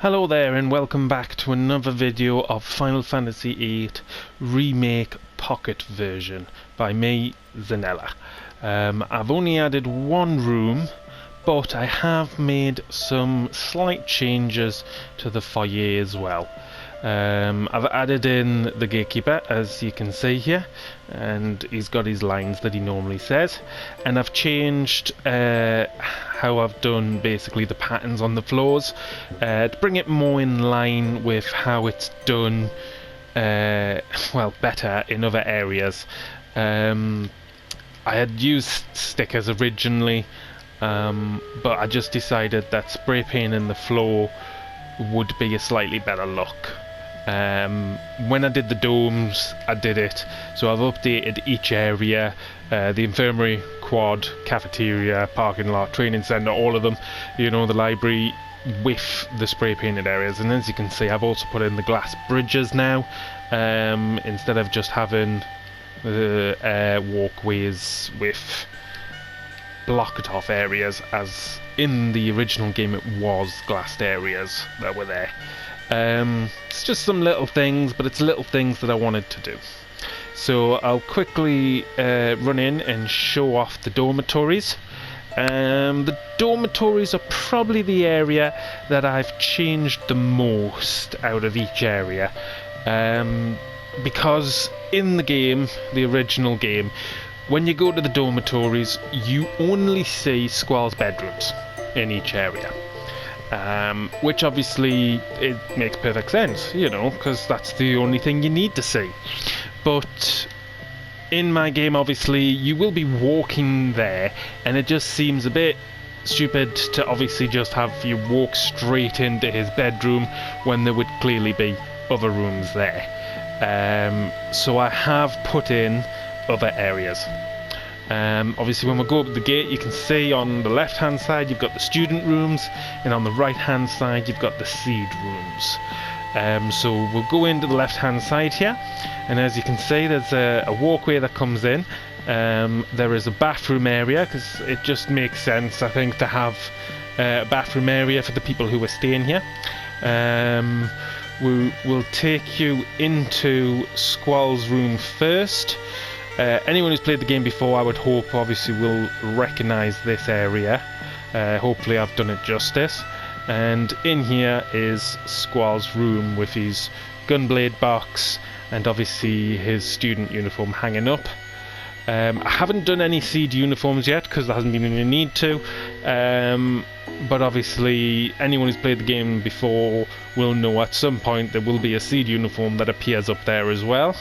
Hello there and welcome back to another video of Final Fantasy VIII Remake Pocket version by me, Xeneler. I've only added one room, but I have made some slight changes to the foyer as well. I've added in the gatekeeper, as you can see here, and he's got his lines that he normally says, and I've changed how I've done basically the patterns on the floors to bring it more in line with how it's done well, better in other areas. I had used stickers originally, but I just decided that spray painting the floor would be a slightly better look. When I did the domes, I did it, so I've updated each area, the infirmary, quad, cafeteria, parking lot, training centre, all of them, you know, the library, with the spray painted areas. And as you can see, I've also put in the glass bridges now, instead of just having the walkways with blocked off areas, as in the original game it was glassed areas that were there. It's just some little things, but it's little things that I wanted to do. So I'll quickly run in and show off the dormitories. The dormitories are probably the area that I've changed the most out of each area, because in the game, the original game, when you go to the dormitories, you only see Squall's bedrooms in each area. Which obviously it makes perfect sense, you know, because that's the only thing you need to see. But in my game, obviously, you will be walking there, and it just seems a bit stupid to obviously just have you walk straight into his bedroom when there would clearly be other rooms there. So I have put in other areas. Obviously when we go up the gate, you can see on the left hand side you've got the student rooms, and on the right hand side you've got the seed rooms. So we'll go into the left hand side here, and as you can see there's a walkway that comes in. There is a bathroom area, because it just makes sense, I think, to have a bathroom area for the people who are staying here. We'll take you into Squall's room first. Anyone who's played the game before, I would hope, obviously, will recognise this area. Hopefully I've done it justice. And in here is Squall's room with his gunblade box and obviously his student uniform hanging up. I haven't done any seed uniforms yet because there hasn't been any need to. But obviously anyone who's played the game before will know at some point there will be a seed uniform that appears up there as well.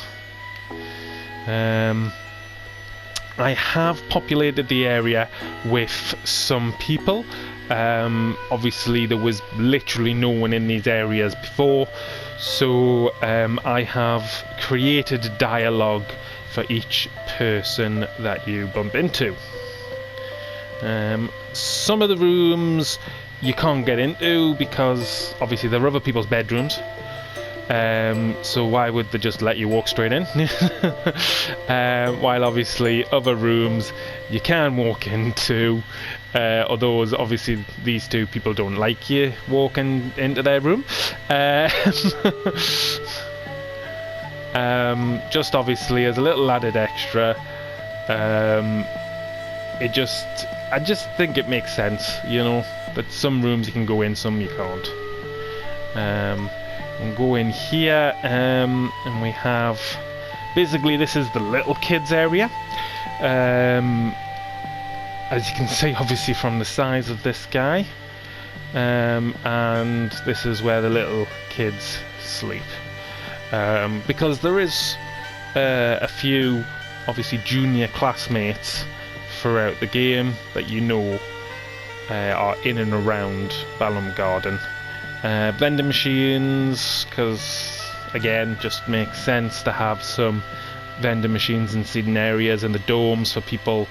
I have populated the area with some people. Obviously there was literally no one in these areas before, so I have created dialogue for each person that you bump into. Some of the rooms you can't get into because obviously they're other people's bedrooms. So why would they just let you walk straight in? While obviously other rooms you can walk into, although obviously these two people don't like you walking into their room. Just obviously as a little added extra, I just think it makes sense, you know, that some rooms you can go in, some you can't. And go in here, and we have, basically this is the little kids area. As you can see obviously from the size of this guy, and this is where the little kids sleep, because there is a few obviously junior classmates throughout the game that you know are in and around Balamb Garden. Vending machines, because again, just makes sense to have some vending machines in seating areas, and the domes for people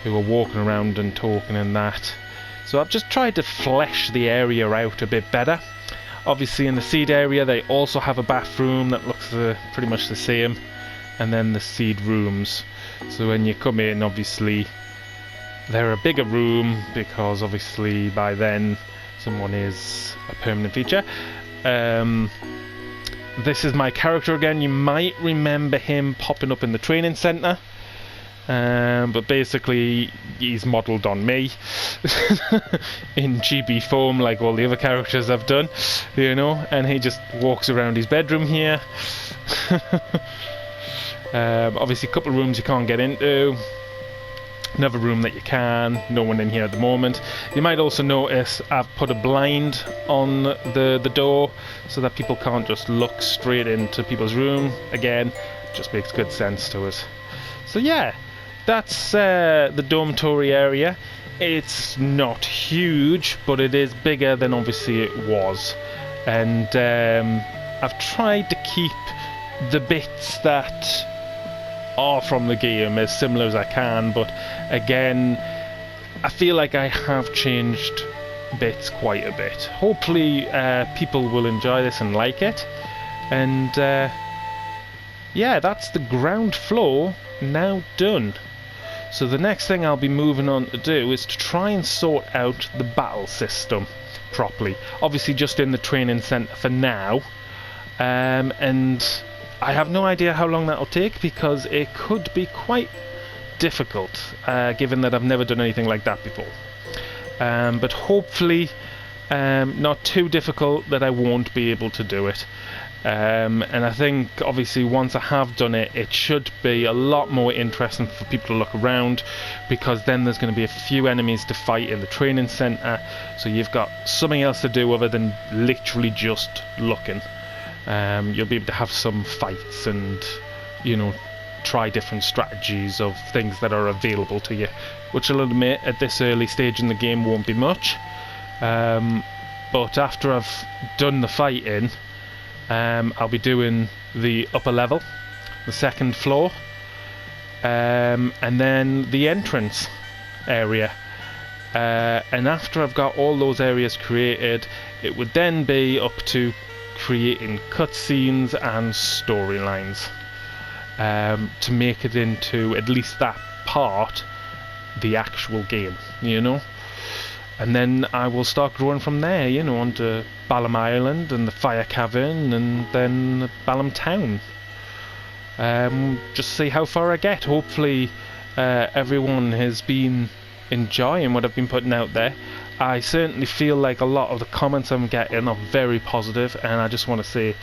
who are walking around and talking and that. So I've just tried to flesh the area out a bit better. Obviously in the seed area they also have a bathroom that looks pretty much the same, and then the seed rooms. So when you come in, obviously they're a bigger room because obviously by then Someone is a permanent feature. This is my character again. You might remember him popping up in the training centre. But basically he's modelled on me in GB form, like all the other characters I've done, you know, and he just walks around his bedroom here. Obviously a couple of rooms you can't get into, another room that you can, no one in here at the moment. You might also notice I've put a blind on the door so that people can't just look straight into people's room. Again, just makes good sense to us. So yeah, that's the dormitory area. It's not huge, but it is bigger than obviously it was. And I've tried to keep the bits that are from the game as similar as I can, but again, I feel like I have changed bits quite a bit. Hopefully people will enjoy this and like it. And yeah, that's the ground floor now done. So the next thing I'll be moving on to do is to try and sort out the battle system properly. Obviously just in the training centre for now, and I have no idea how long that'll take, because it could be quite difficult, given that I've never done anything like that before. But hopefully not too difficult that I won't be able to do it. And I think obviously once I have done it, it should be a lot more interesting for people to look around, because then there's going to be a few enemies to fight in the training centre, so you've got something else to do other than literally just looking. You'll be able to have some fights and, you know, try different strategies of things that are available to you, which I'll admit at this early stage in the game won't be much. But after I've done the fighting, I'll be doing the upper level, the second floor, and then the entrance area. And after I've got all those areas created, it would then be up to creating cutscenes and storylines to make it into at least that part the actual game, you know. And then I will start growing from there, you know, onto Balamb Island and the Fire Cavern and then Balamb Town. Just see how far I get. Hopefully everyone has been enjoying what I've been putting out there. I certainly feel like a lot of the comments I'm getting are very positive, and I just want to say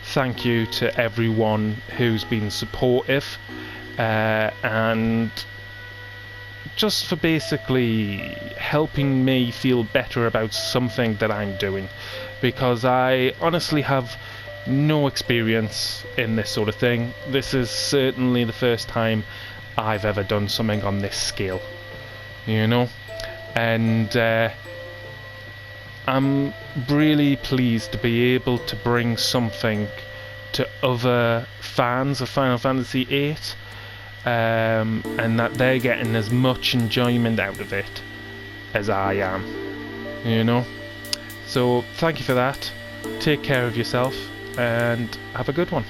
thank you to everyone who's been supportive and just for basically helping me feel better about something that I'm doing, because I honestly have no experience in this sort of thing. This is certainly the first time I've ever done something on this scale, you know, and I'm really pleased to be able to bring something to other fans of Final Fantasy VIII, and that they're getting as much enjoyment out of it as I am, you know. So thank you for that. Take care of yourself and have a good one.